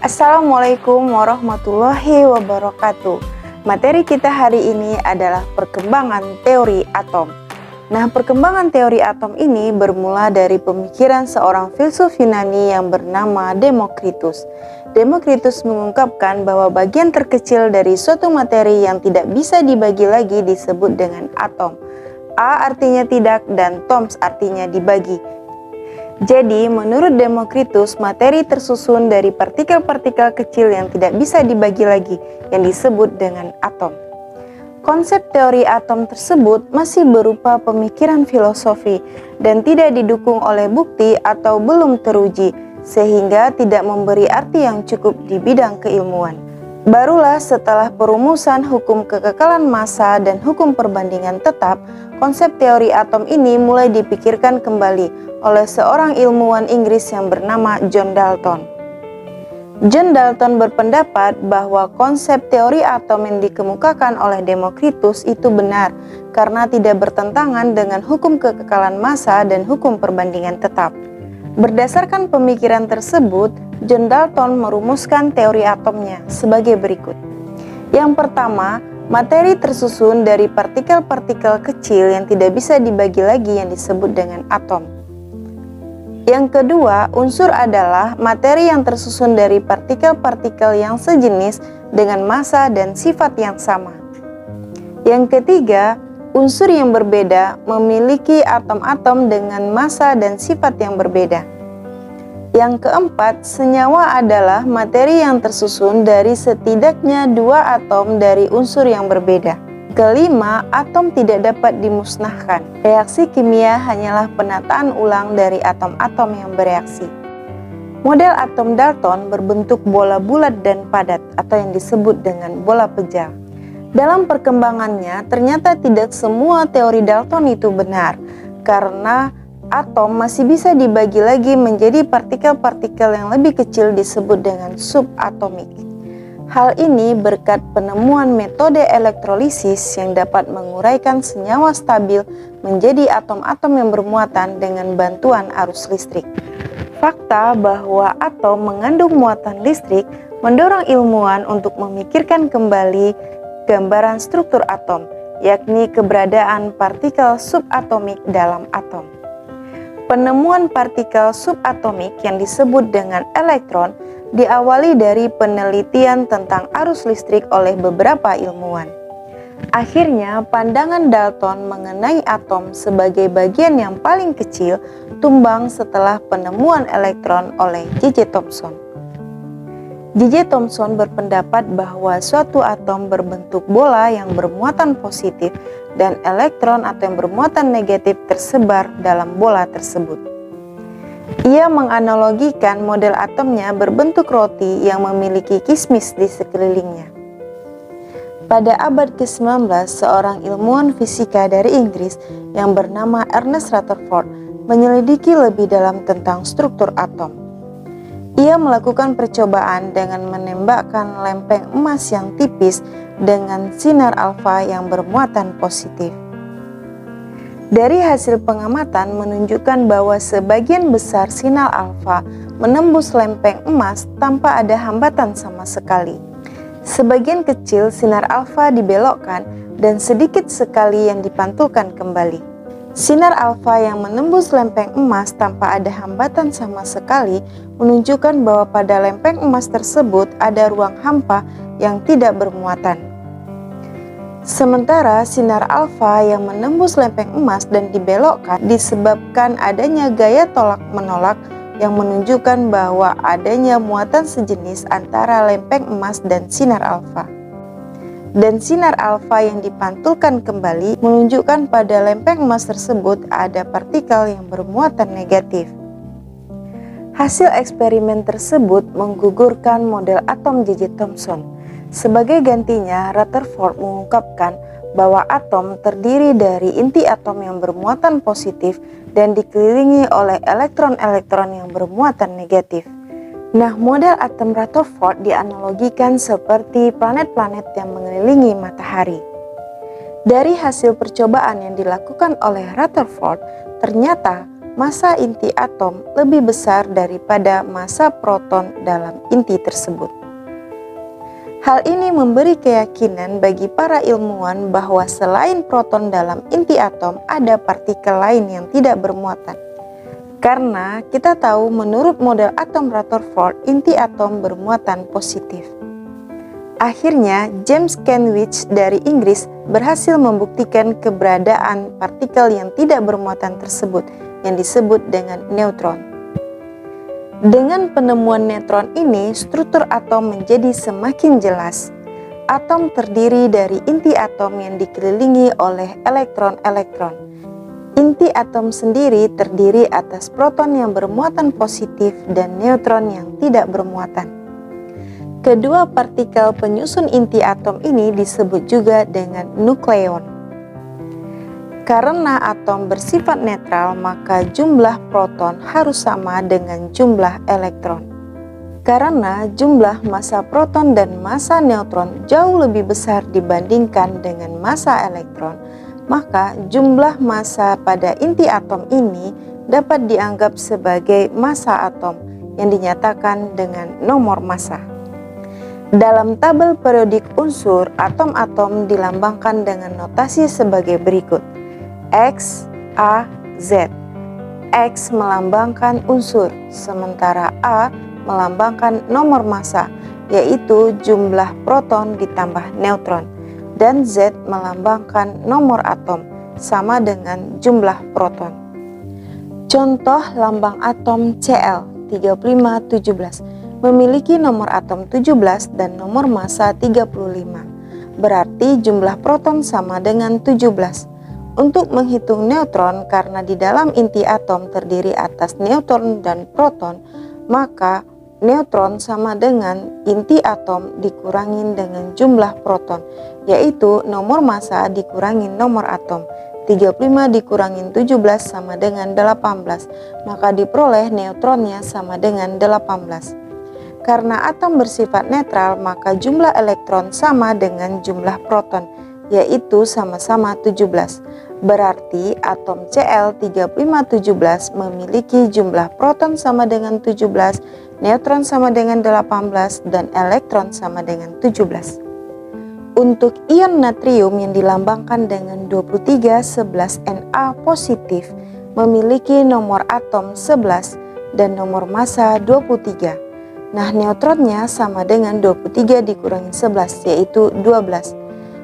Assalamualaikum warahmatullahi wabarakatuh. Materi kita hari ini adalah perkembangan teori atom. Nah, perkembangan teori atom ini bermula dari pemikiran seorang filsuf Yunani yang bernama Demokritus. Demokritus mengungkapkan bahwa bagian terkecil dari suatu materi yang tidak bisa dibagi lagi disebut dengan atom. A artinya tidak dan toms artinya dibagi. Jadi, menurut Demokritus, materi tersusun dari partikel-partikel kecil yang tidak bisa dibagi lagi, yang disebut dengan atom. Konsep teori atom tersebut masih berupa pemikiran filosofi dan tidak didukung oleh bukti atau belum teruji, sehingga tidak memberi arti yang cukup di bidang keilmuan. Barulah setelah perumusan hukum kekekalan massa dan hukum perbandingan tetap, konsep teori atom ini mulai dipikirkan kembali oleh seorang ilmuwan Inggris yang bernama John Dalton. John Dalton berpendapat bahwa konsep teori atom yang dikemukakan oleh Demokritus itu benar karena tidak bertentangan dengan hukum kekekalan massa dan hukum perbandingan tetap. Berdasarkan pemikiran tersebut, John Dalton merumuskan teori atomnya sebagai berikut. Yang pertama, materi tersusun dari partikel-partikel kecil yang tidak bisa dibagi lagi yang disebut dengan atom. Yang kedua, unsur adalah materi yang tersusun dari partikel-partikel yang sejenis dengan massa dan sifat yang sama. Yang ketiga, unsur yang berbeda memiliki atom-atom dengan massa dan sifat yang berbeda. Yang keempat, senyawa adalah materi yang tersusun dari setidaknya dua atom dari unsur yang berbeda. Kelima, atom tidak dapat dimusnahkan. Reaksi kimia hanyalah penataan ulang dari atom-atom yang bereaksi. Model atom Dalton berbentuk bola bulat dan padat atau yang disebut dengan bola pejal. Dalam perkembangannya, ternyata tidak semua teori Dalton itu benar, karena atom masih bisa dibagi lagi menjadi partikel-partikel yang lebih kecil disebut dengan subatomik. Hal ini berkat penemuan metode elektrolisis yang dapat menguraikan senyawa stabil menjadi atom-atom yang bermuatan dengan bantuan arus listrik. Fakta bahwa atom mengandung muatan listrik mendorong ilmuwan untuk memikirkan kembali gambaran struktur atom, yakni keberadaan partikel subatomik dalam atom. Penemuan partikel subatomik yang disebut dengan elektron diawali dari penelitian tentang arus listrik oleh beberapa ilmuwan. Akhirnya, pandangan Dalton mengenai atom sebagai bagian yang paling kecil tumbang setelah penemuan elektron oleh J.J. Thomson. J.J. Thomson berpendapat bahwa suatu atom berbentuk bola yang bermuatan positif dan elektron atau yang bermuatan negatif tersebar dalam bola tersebut. Ia menganalogikan model atomnya berbentuk roti yang memiliki kismis di sekelilingnya. Pada abad ke-19, seorang ilmuwan fisika dari Inggris yang bernama Ernest Rutherford menyelidiki lebih dalam tentang struktur atom. Ia melakukan percobaan dengan menembakkan lempeng emas yang tipis dengan sinar alfa yang bermuatan positif. Dari hasil pengamatan menunjukkan bahwa sebagian besar sinar alfa menembus lempeng emas tanpa ada hambatan sama sekali. Sebagian kecil sinar alfa dibelokkan dan sedikit sekali yang dipantulkan kembali. Sinar alfa yang menembus lempeng emas tanpa ada hambatan sama sekali menunjukkan bahwa pada lempeng emas tersebut ada ruang hampa yang tidak bermuatan. Sementara sinar alfa yang menembus lempeng emas dan dibelokkan disebabkan adanya gaya tolak-menolak yang menunjukkan bahwa adanya muatan sejenis antara lempeng emas dan sinar alfa. Dan sinar alfa yang dipantulkan kembali menunjukkan pada lempeng emas tersebut ada partikel yang bermuatan negatif. Hasil eksperimen tersebut menggugurkan model atom J.J. Thomson. Sebagai gantinya, Rutherford mengungkapkan bahwa atom terdiri dari inti atom yang bermuatan positif dan dikelilingi oleh elektron-elektron yang bermuatan negatif. Nah, model atom Rutherford dianalogikan seperti planet-planet yang mengelilingi matahari. Dari hasil percobaan yang dilakukan oleh Rutherford, ternyata massa inti atom lebih besar daripada massa proton dalam inti tersebut. Hal ini memberi keyakinan bagi para ilmuwan bahwa selain proton dalam inti atom ada partikel lain yang tidak bermuatan. Karena kita tahu menurut model atom Rutherford, inti atom bermuatan positif. Akhirnya, James Cranwich dari Inggris berhasil membuktikan keberadaan partikel yang tidak bermuatan tersebut yang disebut dengan neutron. Dengan penemuan neutron ini, struktur atom menjadi semakin jelas. Atom terdiri dari inti atom yang dikelilingi oleh elektron-elektron. Inti atom sendiri terdiri atas proton yang bermuatan positif dan neutron yang tidak bermuatan. Kedua partikel penyusun inti atom ini disebut juga dengan nukleon. Karena atom bersifat netral, maka jumlah proton harus sama dengan jumlah elektron. Karena jumlah massa proton dan massa neutron jauh lebih besar dibandingkan dengan massa elektron, maka jumlah massa pada inti atom ini dapat dianggap sebagai massa atom yang dinyatakan dengan nomor massa. Dalam tabel periodik unsur, atom-atom dilambangkan dengan notasi sebagai berikut. X, A, Z. X melambangkan unsur, sementara A melambangkan nomor massa, yaitu jumlah proton ditambah neutron, dan Z melambangkan nomor atom, sama dengan jumlah proton. Contoh lambang atom Cl 3517 memiliki nomor atom 17 dan nomor massa 35. Berarti jumlah proton sama dengan 17. Untuk menghitung neutron, karena di dalam inti atom terdiri atas neutron dan proton, maka neutron sama dengan inti atom dikurangin dengan jumlah proton, yaitu nomor massa dikurangin nomor atom. 35 dikurangin 17 sama dengan 18, maka diperoleh neutronnya sama dengan 18. Karena atom bersifat netral, maka jumlah elektron sama dengan jumlah proton, yaitu sama-sama 17. Berarti atom Cl3517 memiliki jumlah proton sama dengan 17, neutron sama dengan 18, dan elektron sama dengan 17. Untuk ion natrium yang dilambangkan dengan 2311Na positif memiliki nomor atom 11 dan nomor massa 23. Nah, neutronnya sama dengan 23 dikurangi 11, yaitu 12.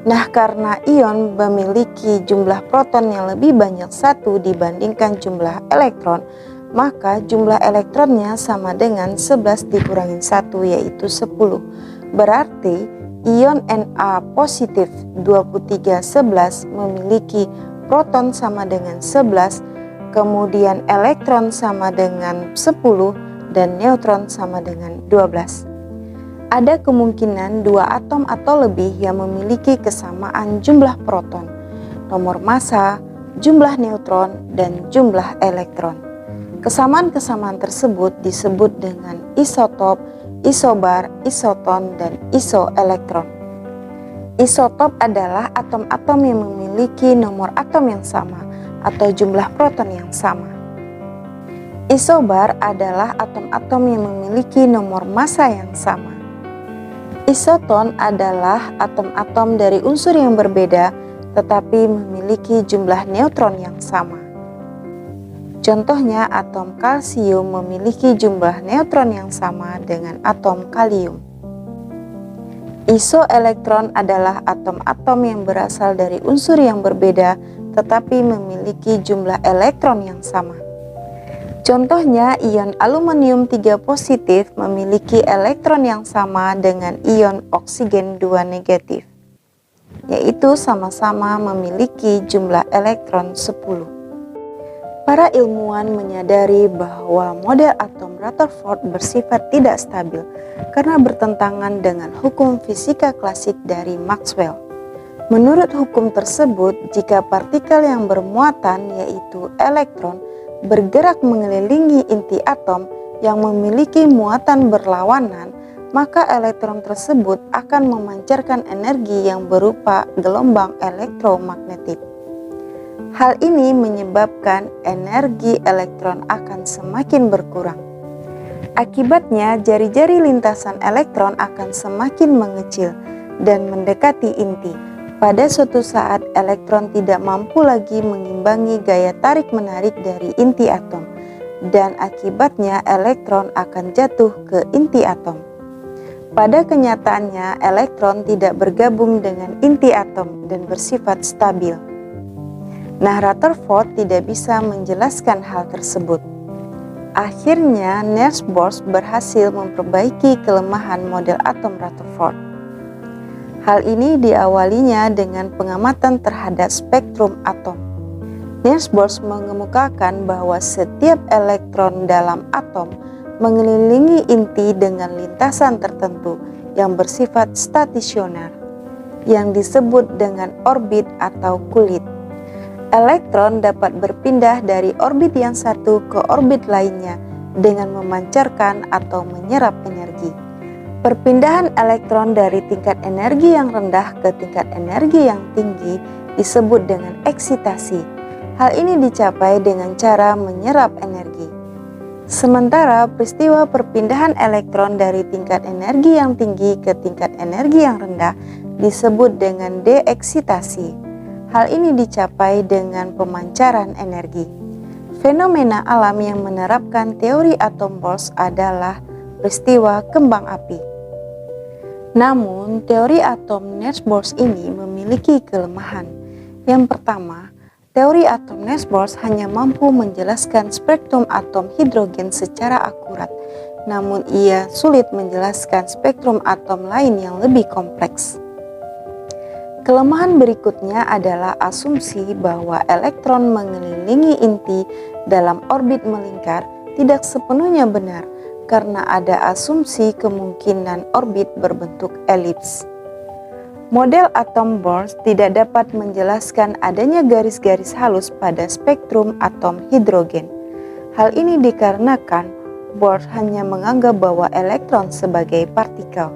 Nah, karena ion memiliki jumlah proton yang lebih banyak 1 dibandingkan jumlah elektron, maka jumlah elektronnya sama dengan 11 dikurangi 1, yaitu 10. Berarti, ion Na positif 2311 memiliki proton sama dengan 11, kemudian elektron sama dengan 10, dan neutron sama dengan 12. Ada kemungkinan dua atom atau lebih yang memiliki kesamaan jumlah proton, nomor massa, jumlah neutron, dan jumlah elektron. Kesamaan-kesamaan tersebut disebut dengan isotop, isobar, isoton, dan isoelektron. Isotop adalah atom-atom yang memiliki nomor atom yang sama atau jumlah proton yang sama. Isobar adalah atom-atom yang memiliki nomor massa yang sama. Isoton adalah atom-atom dari unsur yang berbeda tetapi memiliki jumlah neutron yang sama. Contohnya, atom kalsium memiliki jumlah neutron yang sama dengan atom kalium. Isoelektron adalah atom-atom yang berasal dari unsur yang berbeda tetapi memiliki jumlah elektron yang sama. Contohnya, ion aluminium 3 positif memiliki elektron yang sama dengan ion oksigen 2 negatif, yaitu sama-sama memiliki jumlah elektron 10. Para ilmuwan menyadari bahwa model atom Rutherford bersifat tidak stabil karena bertentangan dengan hukum fisika klasik dari Maxwell. Menurut hukum tersebut, jika partikel yang bermuatan yaitu elektron bergerak mengelilingi inti atom yang memiliki muatan berlawanan, maka elektron tersebut akan memancarkan energi yang berupa gelombang elektromagnetik. Hal ini menyebabkan energi elektron akan semakin berkurang. Akibatnya, jari-jari lintasan elektron akan semakin mengecil dan mendekati inti. Pada suatu saat, elektron tidak mampu lagi mengimbangi gaya tarik-menarik dari inti atom, dan akibatnya elektron akan jatuh ke inti atom. Pada kenyataannya, elektron tidak bergabung dengan inti atom dan bersifat stabil. Nah, Rutherford tidak bisa menjelaskan hal tersebut. Akhirnya, Niels Bohr berhasil memperbaiki kelemahan model atom Rutherford. Hal ini diawalinya dengan pengamatan terhadap spektrum atom. Niels Bohr mengemukakan bahwa setiap elektron dalam atom mengelilingi inti dengan lintasan tertentu yang bersifat stasioner, yang disebut dengan orbit atau kulit. Elektron dapat berpindah dari orbit yang satu ke orbit lainnya dengan memancarkan atau menyerap energi. Perpindahan elektron dari tingkat energi yang rendah ke tingkat energi yang tinggi disebut dengan eksitasi. Hal ini dicapai dengan cara menyerap energi. Sementara peristiwa perpindahan elektron dari tingkat energi yang tinggi ke tingkat energi yang rendah disebut dengan deeksitasi. Hal ini dicapai dengan pemancaran energi. Fenomena alam yang menerapkan teori atom Bohr adalah peristiwa kembang api. Namun, teori atom Niels Bohr ini memiliki kelemahan. Yang pertama, teori atom Niels Bohr hanya mampu menjelaskan spektrum atom hidrogen secara akurat, namun ia sulit menjelaskan spektrum atom lain yang lebih kompleks. Kelemahan berikutnya adalah asumsi bahwa elektron mengelilingi inti dalam orbit melingkar tidak sepenuhnya benar karena ada asumsi kemungkinan orbit berbentuk elips. Model atom Bohr tidak dapat menjelaskan adanya garis-garis halus pada spektrum atom hidrogen. Hal ini dikarenakan Bohr hanya menganggap bahwa elektron sebagai partikel.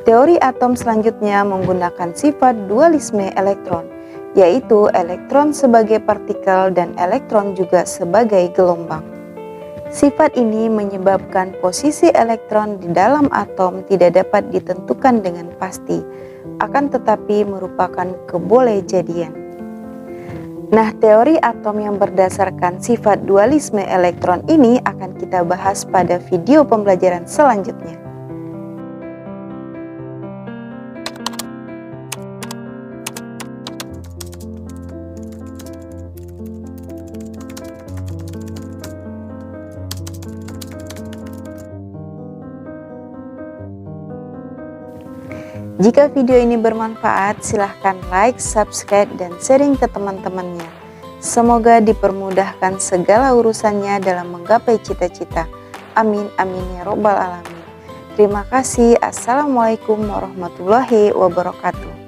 Teori atom selanjutnya menggunakan sifat dualisme elektron, yaitu elektron sebagai partikel dan elektron juga sebagai gelombang. Sifat ini menyebabkan posisi elektron di dalam atom tidak dapat ditentukan dengan pasti, akan tetapi merupakan kebolehjadian. Nah, teori atom yang berdasarkan sifat dualisme elektron ini akan kita bahas pada video pembelajaran selanjutnya. Jika video ini bermanfaat, silahkan like, subscribe, dan sharing ke teman-temannya. Semoga dipermudahkan segala urusannya dalam menggapai cita-cita. Amin, amin ya robbal alamin. Terima kasih. Assalamualaikum warahmatullahi wabarakatuh.